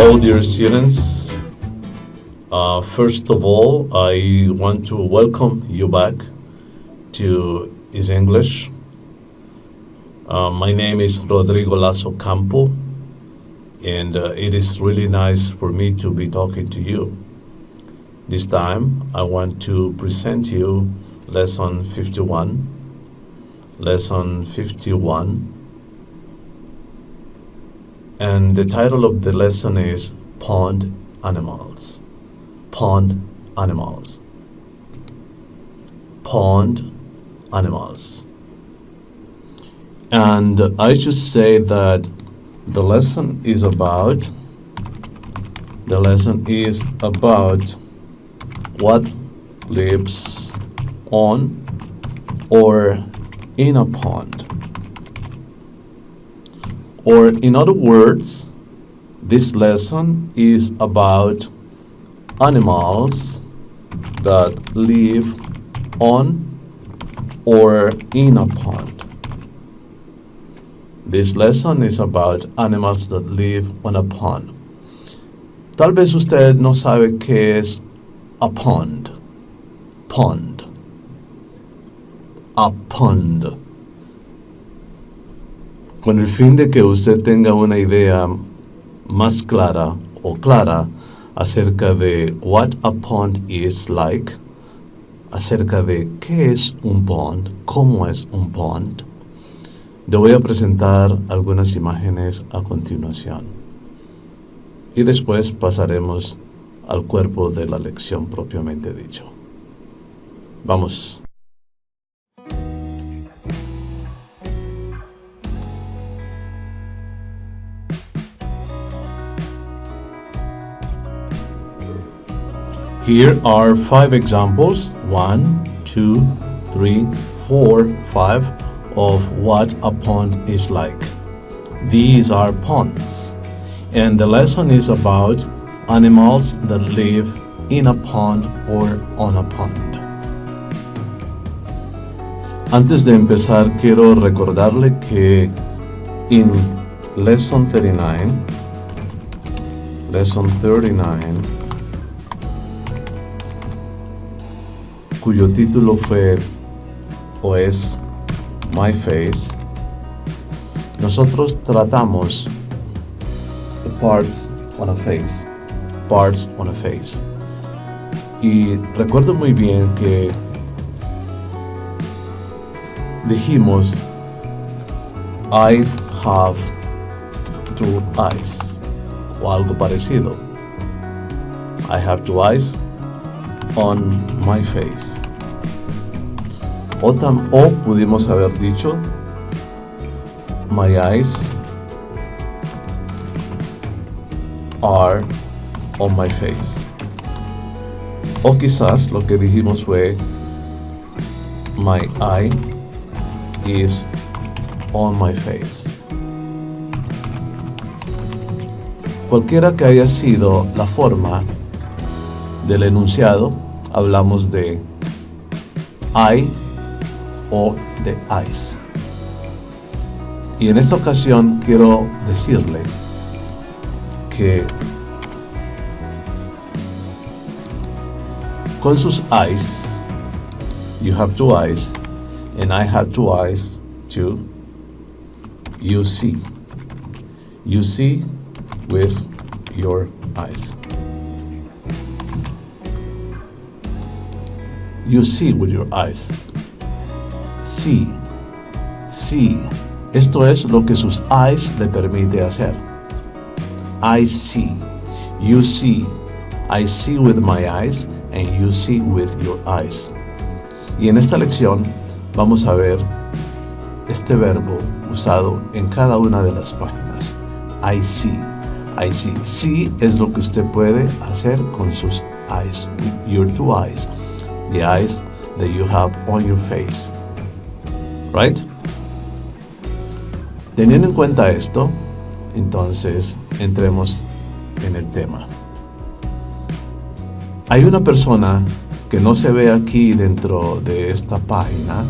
Hello, dear students. First of all, I want to welcome you back to EasEnglish. My name is Rodrigo Lasso Campo, and it is really nice for me to be talking to you. This time, I want to present you Lesson 51. Lesson 51. And the title of the lesson is Pond Animals. Pond Animals. Pond Animals. And I should say that the lesson is about what lives on or in a pond. Or in other words, this lesson is about animals that live on or in a pond. This lesson is about animals that live on a pond. Tal vez usted no sabe qué es a pond. Pond. A pond. Con el fin de que usted tenga una idea más clara o clara acerca de what a pond is like, acerca de qué es un pond, cómo es un pond, le voy a presentar algunas imágenes a continuación. Y después pasaremos al cuerpo de la lección propiamente dicho. Vamos. Here are 5 examples, 1, 2, 3, 4, 5, of what a pond is like. These are ponds, and the lesson is about animals that live in a pond or on a pond. Antes de empezar, quiero recordarle que in Lesson 39, cuyo título fue o es My Face, nosotros tratamos the parts on a face. Y recuerdo muy bien que dijimos I have 2 eyes o algo parecido. I have 2 eyes on my face. O pudimos haber dicho my eyes are on my face. O quizás lo que dijimos fue my eye is on my face. Cualquiera que haya sido la forma del enunciado, hablamos de I o de eyes. Y en esta ocasión quiero decirle que con sus eyes, you have 2 eyes, and I have 2 eyes too, you see. You see with your eyes. You see with your eyes. See. Esto es lo que sus eyes le permite hacer. I see. You see. I see with my eyes and you see with your eyes. Y en esta lección vamos a ver este verbo usado en cada una de las páginas. I see. See es lo que usted puede hacer con sus eyes, with your 2 eyes. The eyes that you have on your face. Right? Teniendo en cuenta esto, entonces entremos en el tema. Hay una persona que no se ve aquí dentro de esta página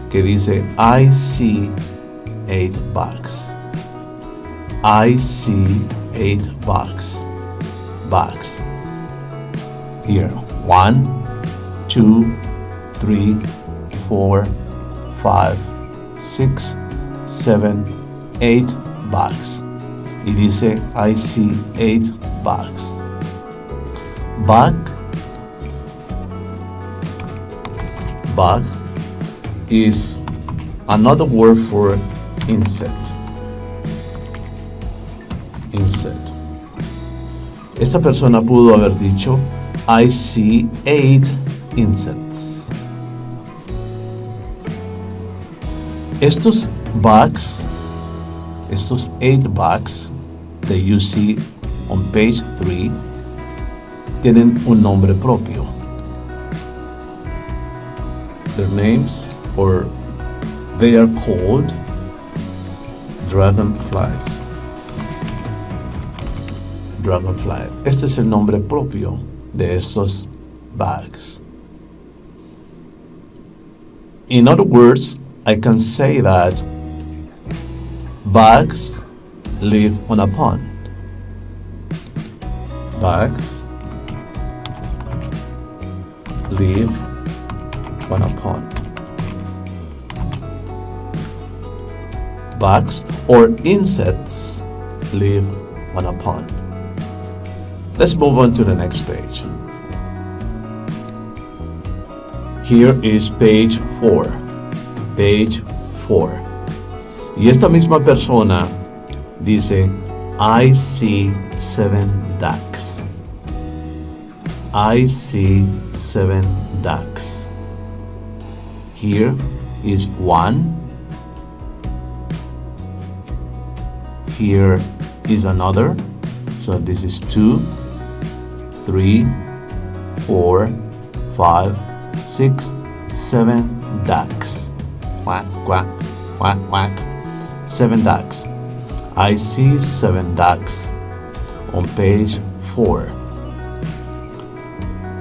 que dice I see 8 bags. I see 8 bags. Bags. Here, 1, 2, 3, 4, 5, 6, 7, 8 bags. Y dice, I see 8 bags. Bag. Bag is another word for insect. Insect. Esta persona pudo haber dicho, I see 8 insects. Estos bags, estos 8 bags that you see on page 3, tienen un nombre propio. Their names, or they are called dragonflies. Dragonfly. Este es el nombre propio de estos bags. In other words, I can say that bags live on a pond. Bags live on a pond. Bugs or insects live on a pond. Let's move on to the next page. Here is page 4. Page 4. Y esta misma persona dice, I see 7 ducks. I see 7 ducks. Here is 1. Here is another. So this is 2, 3, 4, 5, 6, 7 ducks. Quack, quack, quack, quack. 7 ducks. I see 7 ducks on page 4.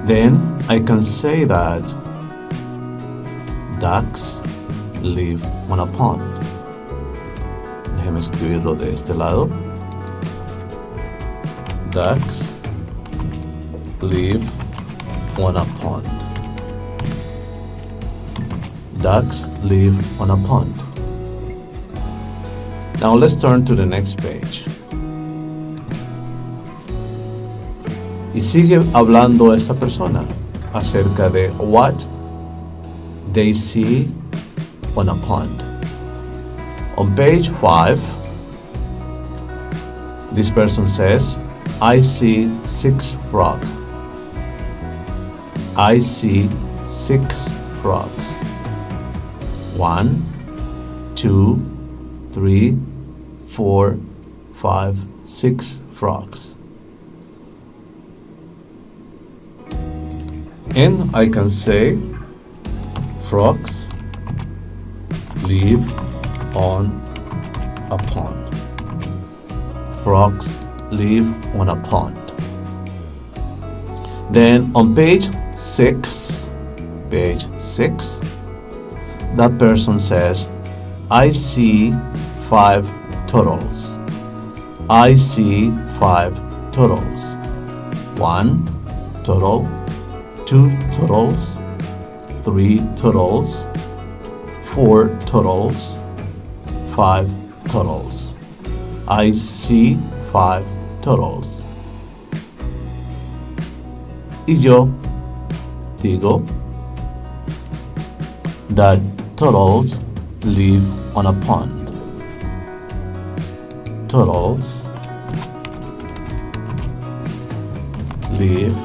Then I can say that ducks live on a pond. Déjeme escribirlo de este lado. Ducks live on a pond. Ducks live on a pond. Now let's turn to the next page. Y sigue hablando esta persona acerca de what they see on a pond. On page 5, this person says, I see 6 frogs. I see 6 frogs. 1, 2, 3, 4, 5, 6 frogs. And I can say frogs live on a pond. Frogs live on a pond. Then on page 6, that person says, I see 5 turtles. I see 5 turtles. 1 turtle, 2 turtles, 3 turtles, 4 turtles, 5 turtles. I see 5 turtles. Y yo digo that turtles live on a pond. Turtles live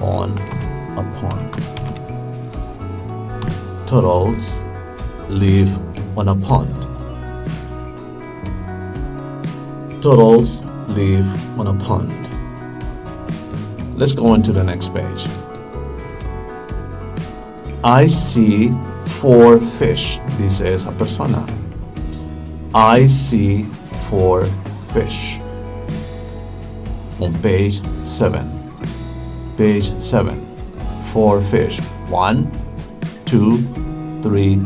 on a pond. Turtles live on a pond. Turtles live on a pond. Let's go on to the next page. I see 4 fish, dice esa persona. I see 4 fish. On page 7. Page 7. 4 fish. 1, 2, 3,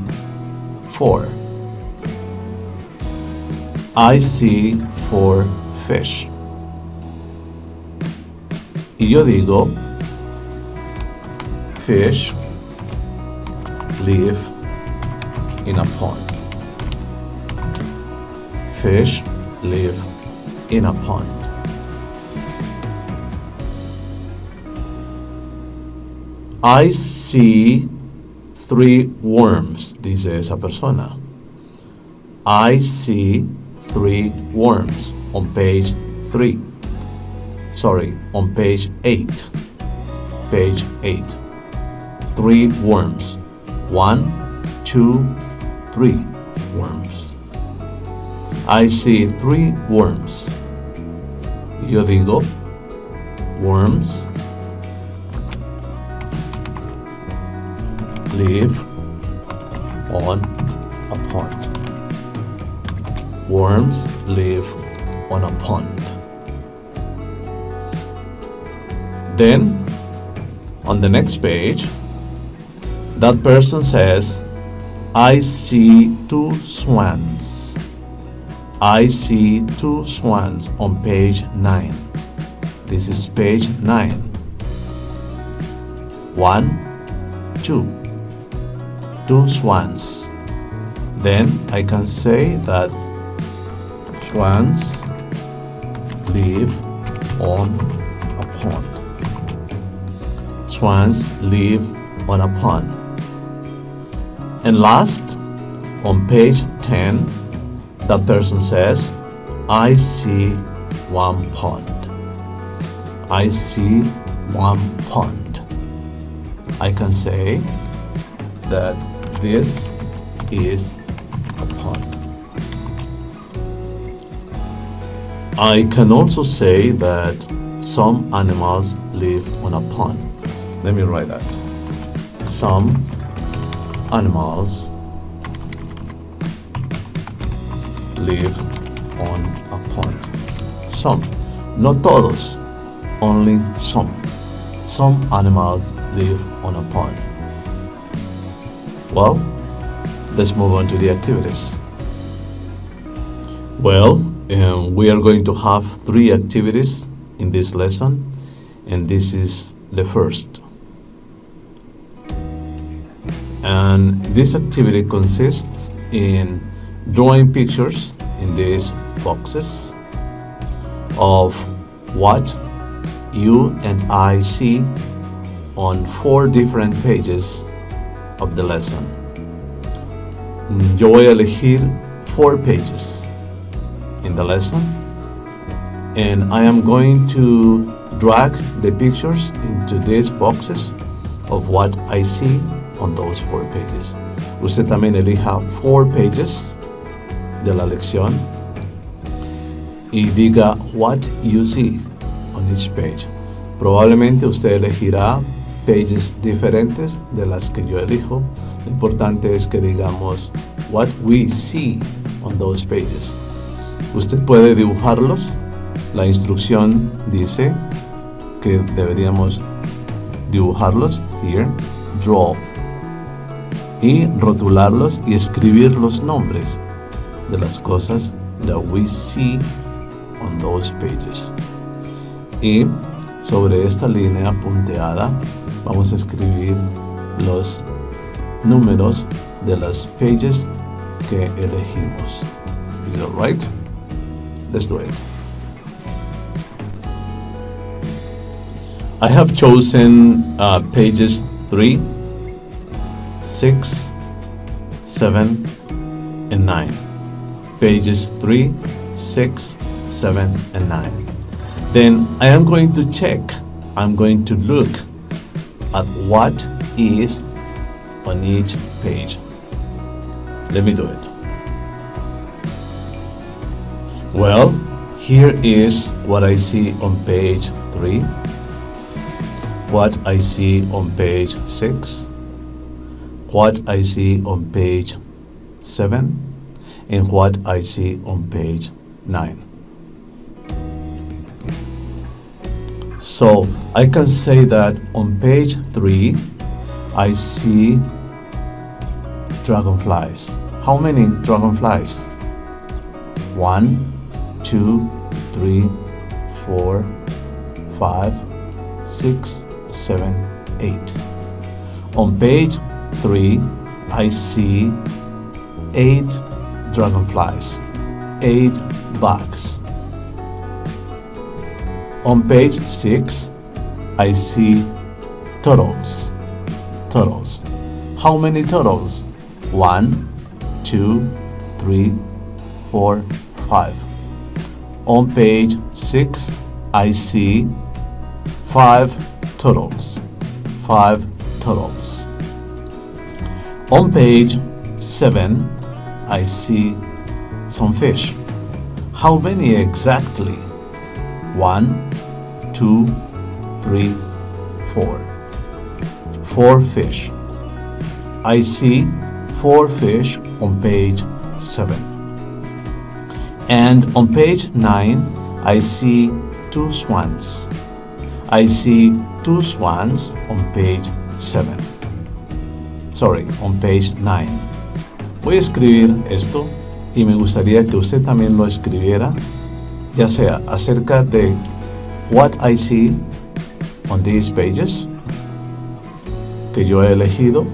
4. I see 4 fish. y yo digo, fish live in a pond. Fish live in a pond. I see 3 worms, dice esa persona. I see 3 worms on page 3. Sorry, on page 8. Page 8. 3 worms. 1, 2, 3 worms. I see 3 worms. Yo digo, worms live on a pond. Worms live on a pond. Then, on the next page, that person says, I see 2 swans. I see 2 swans on page 9. This is page 9. 1, 2. 2 swans. Then I can say that swans live on a pond. Swans live on a pond. And last, on page 10, that person says, I see 1 pond. I see 1 pond. I can say that this is a pond. I can also say that some animals live on a pond. Let me write that. Some animals live on a pond. Some, not todos, only some. Some animals live on a pond. Well, let's move on to the activities. Well, we are going to have 3 activities in this lesson, and this is the first. And this activity consists in drawing pictures in these boxes of what you and I see on 4 different pages of the lesson. Yo voy a elegir 4 pages in the lesson, and I am going to drag the pictures into these boxes of what I see on those 4 pages. Usted también elija 4 pages de la lección y diga what you see on each page. Probablemente usted elegirá pages diferentes de las que yo elijo. Lo importante es que digamos what we see on those pages. Usted puede dibujarlos. La instrucción dice que deberíamos dibujarlos. Here, draw. Y rotularlos y escribir los nombres de las cosas that we see on those pages. Y sobre esta línea punteada vamos a escribir los números de las pages que elegimos. Is that right? Let's do it. I have chosen pages 3, 6, 7, and 9. Pages 3, 6, 7, and 9. Then I am going to check. I'm going to look at what is on each page. Let me do it. Well, here is what I see on page 3, what I see on page 6, what I see on page 7, and what I see on page 9. So I can say that on page 3 I see dragonflies. How many dragonflies? 1, 2, 3, 4, 5, 6, 7, 8. On page 3, I see 8 dragonflies, 8 bugs. On page 6, I see turtles. Turtles. How many turtles? 1, 2, 3, 4, 5. On page 6, I see 5 turtles. 5 turtles. On page 7, I see some fish. How many exactly? 1, 2, 3, 4. 4 fish. I see 4 fish on page 7. And on page 9, I see 2 swans. I see 2 swans on page 7. Sorry, on page 9. Voy a escribir esto y me gustaría que usted también lo escribiera, ya sea acerca de what I see on these pages que yo he elegido,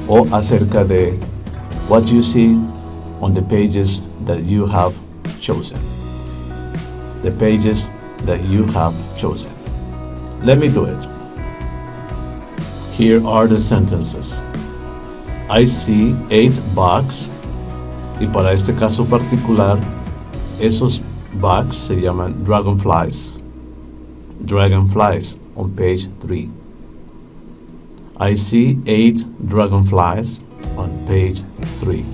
o acerca de what you see on the pages that you have chosen. The pages that you have chosen. Let me do it. Here are the sentences. I see 8 bugs, y para este caso particular, esos bugs se llaman dragonflies. Dragonflies on page 3. I see 8 dragonflies on page 3.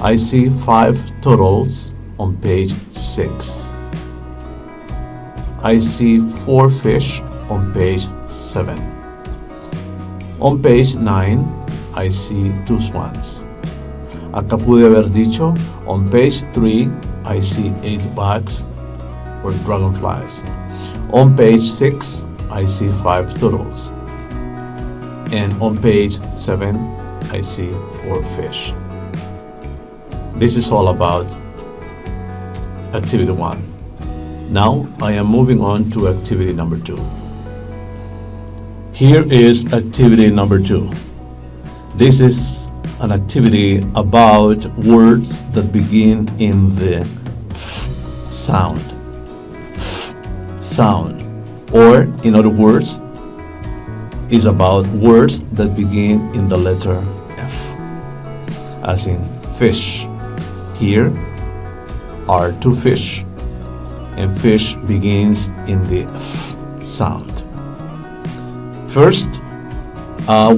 I see 5 turtles on page 6. I see 4 fish on page 7. On page 9, I see 2 swans. Acá pude haber dicho, on page 3, I see 8 bugs or dragonflies. On page 6, I see 5 turtles. And on page 7, I see 4 fish. This is all about activity 1. Now I am moving on to activity number 2. Here is activity number 2. This is an activity about words that begin in the f sound. F sound. Or, in other words, is about words that begin in the letter F. As in fish. Here are 2 fish, and fish begins in the F sound. First,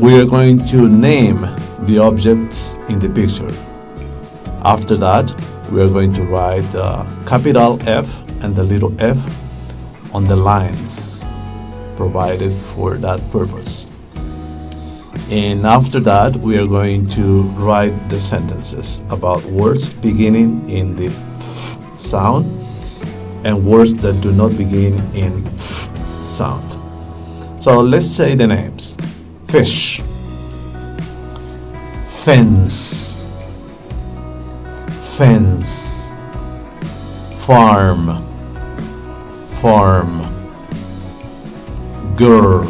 we are going to name the objects in the picture. After that, we are going to write capital F and the little f on the lines provided for that purpose. And after that, we are going to write the sentences about words beginning in the F sound and words that do not begin in F sound. So let's say the names. Fish, fence, fence, farm, farm, girl,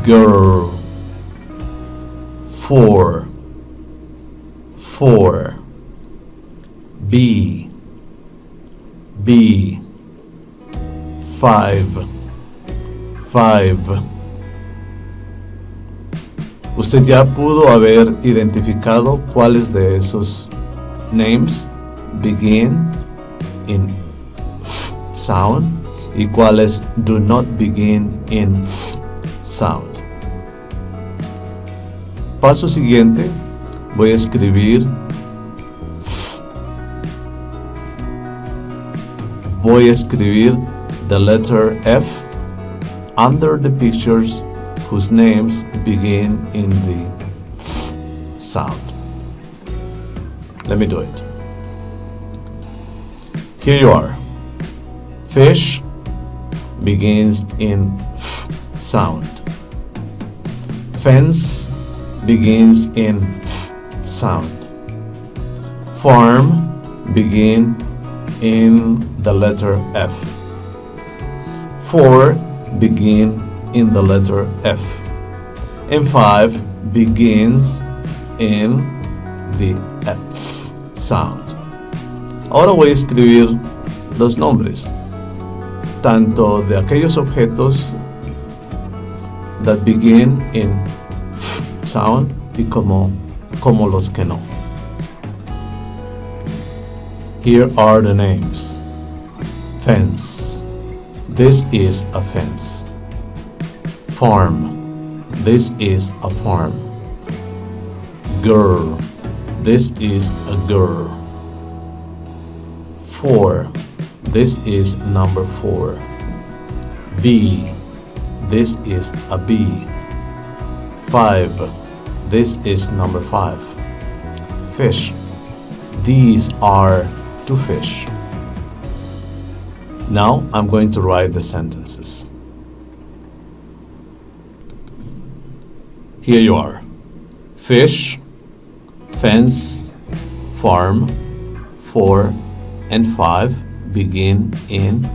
girl, four, four, bee, bee, five, five. Usted ya pudo haber identificado cuáles de esos names begin in F sound y cuáles do not begin in F sound. Paso siguiente, voy a escribir F. Voy a escribir the letter F under the pictures whose names begin in the F sound. Let me do it. Here you are. Fish begins in F sound. Fence begins in F sound. Farm begin in the letter F. 4 begin in the letter F, and 5 begins in the F sound. Ahora voy a escribir los nombres, tanto de aquellos objetos that begin in F sound y como los que no. Here are the names. Fence. This is a fence. Farm. This is a farm. Girl. This is a girl. 4. This is number 4. Bee. This is a bee. 5. This is number 5. Fish. These are 2 fish. Now I'm going to write the sentences. Here you are. Fish, fence, farm, 4 and 5 begin in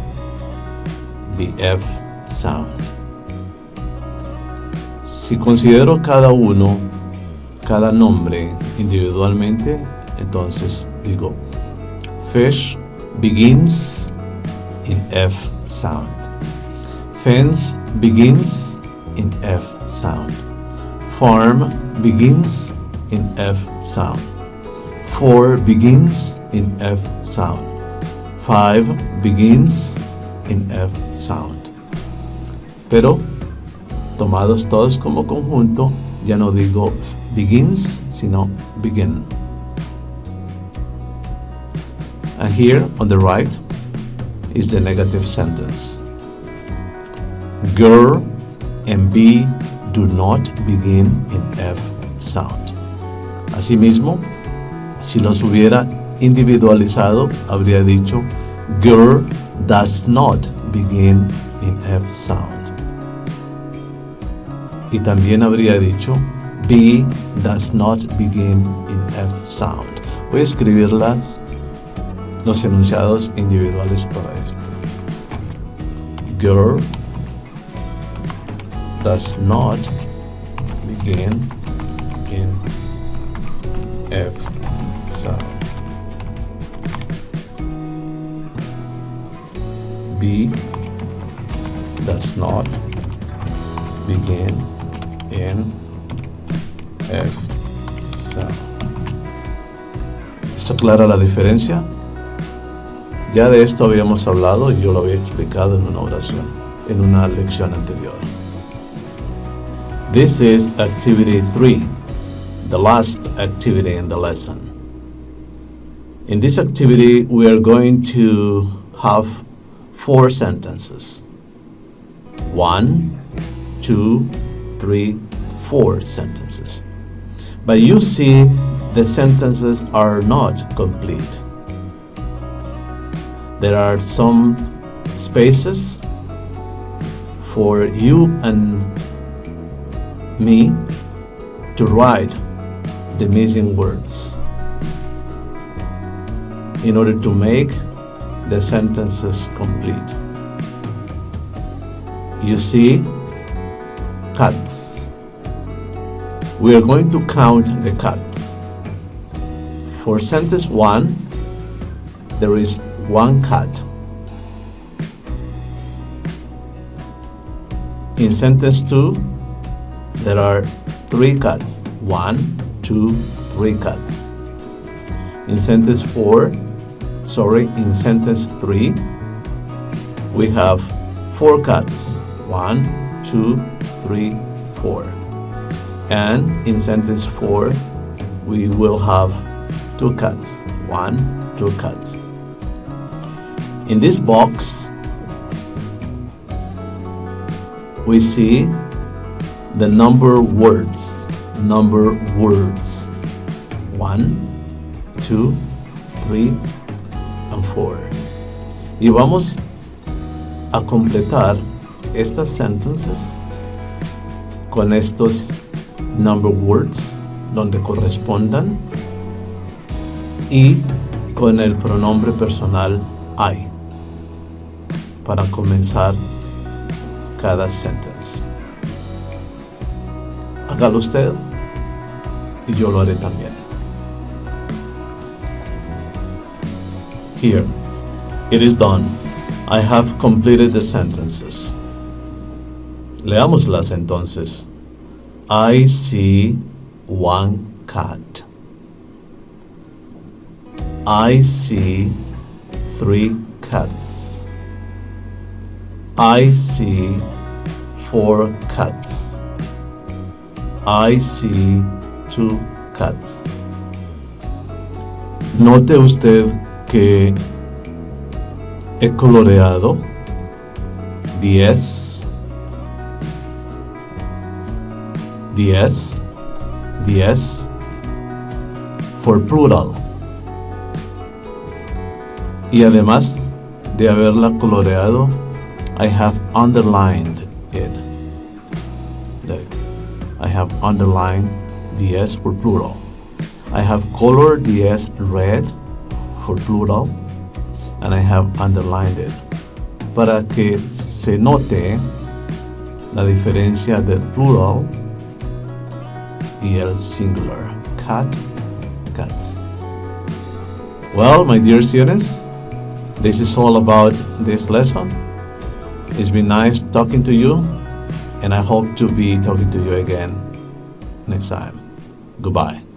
the F sound. Si considero cada nombre individualmente, entonces digo, fish begins in F sound. Fence begins in F sound. Farm begins in F sound. 4 begins in F sound. 5 begins in F sound. Pero, tomados todos como conjunto, ya no digo begins, sino begin. And here on the right is the negative sentence. Girl and bee do not begin in F sound. Asimismo, si los hubiera individualizado, habría dicho girl does not begin in F sound. Y también habría dicho bee does not begin in F sound. Voy a escribir los enunciados individuales para esto. Girl does not begin in F sound. B does not begin in F sound. ¿Está clara la diferencia? Ya de esto habíamos hablado y yo lo había explicado en una oración, en una lección anterior. This is activity 3, the last activity in the lesson. In this activity, we are going to have 4 sentences. 1, 2, 3, 4 sentences. But you see, the sentences are not complete. There are some spaces for you and me to write the missing words in order to make the sentences complete. You see, cats. We are going to count the cats. For sentence 1, there is 1 cat. In sentence 2, there are 3 cats. 1, 2, 3 cats. In sentence 3, we have 4 cats. 1, 2, 3, 4. And in sentence 4, we will have 2 cats. 1, 2 cats. In this box, we see the number words. 1, 2, 3, and 4. Y vamos a completar estas sentences con estos number words donde correspondan y con el pronombre personal I para comenzar cada sentence. Hágalo usted y yo lo haré también. Here, it is done. I have completed the sentences. Leámoslas entonces. I see one cat. I see 3 cats. I see 4 cats. I see 2 cats. Note usted que he coloreado 10 for plural. Y además de haberla coloreado, I have underlined it. Look, I have underlined the S for plural. I have colored the S red for plural, and I have underlined it para que se note la diferencia del plural y el singular. Cat, cats. Well, my dear students, this is all about this lesson. It's been nice talking to you, and I hope to be talking to you again next time. Goodbye.